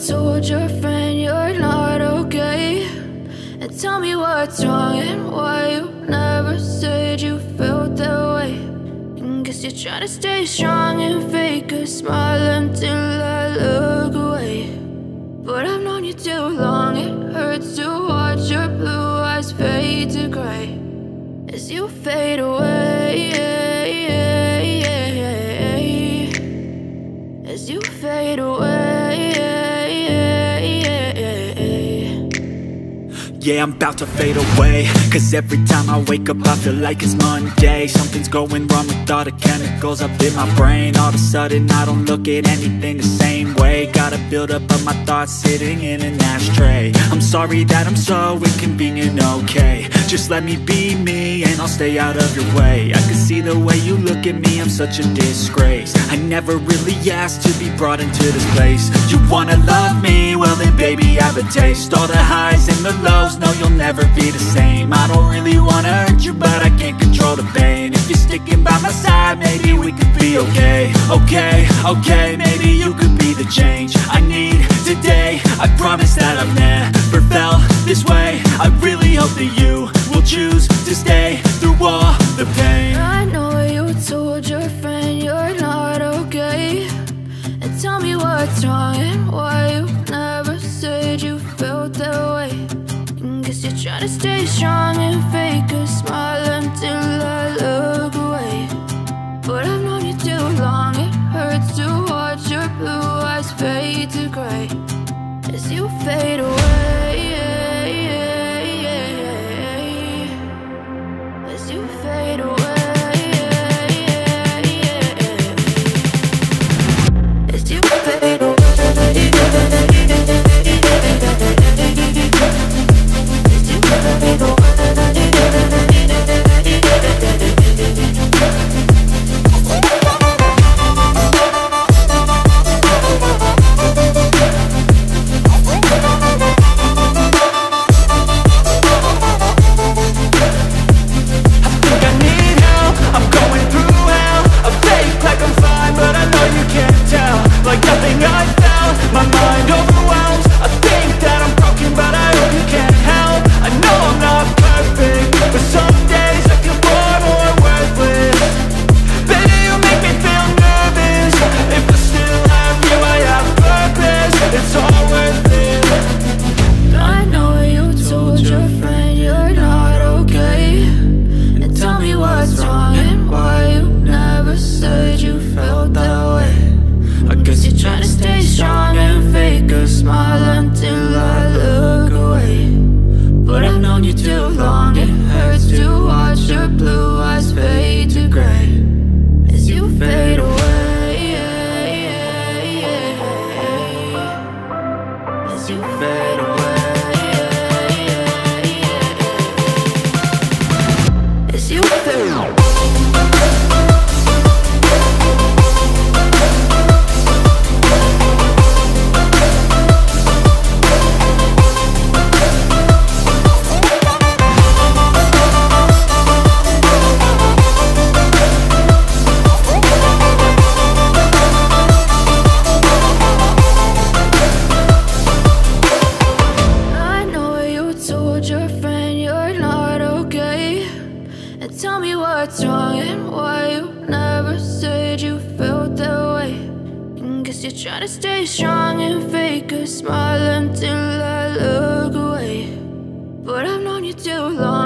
told your friend you're not okay, and tell me what's wrong and why you never said you felt that way. And guess you're trying to stay strong and fake a smile until I look away. But I've known you too long, it hurts to watch your blue eyes fade to gray as you fade away, as you fade away. Yeah, I'm about to fade away, cause every time I wake up I feel like it's Monday. Something's going wrong with all the chemicals up in my brain. All of a sudden I don't look at anything the same way. Gotta build up of my thoughts sitting in an ashtray. I'm sorry that I'm so inconvenient, okay. Just let me be me and I'll stay out of your way. I can see the way you look at me, I'm such a disgrace. I never really asked to be brought into this place. You wanna love me? Well then baby I have a taste. All the highs and the lows, no you'll never be the same. I don't really wanna hurt you but I can't control the pain. If you're sticking by my side maybe we could be okay. Okay, maybe you could be the change I need today. I promise that I've never felt this way. I really hope that you will choose to stay through all the pain. I know you told your friend you're not okay, and tell me what's wrong and why you never said you felt that way. And guess you're trying to stay strong and fake a smile until I look away. But I've known you too long, it hurts to watch your blue eyes fade to gray as you fade away, as you fade away, as you fade away. Tell me what's wrong and why you never said you felt that way. And guess you're trying to stay strong and fake a smile until I look away. But I've known you too long.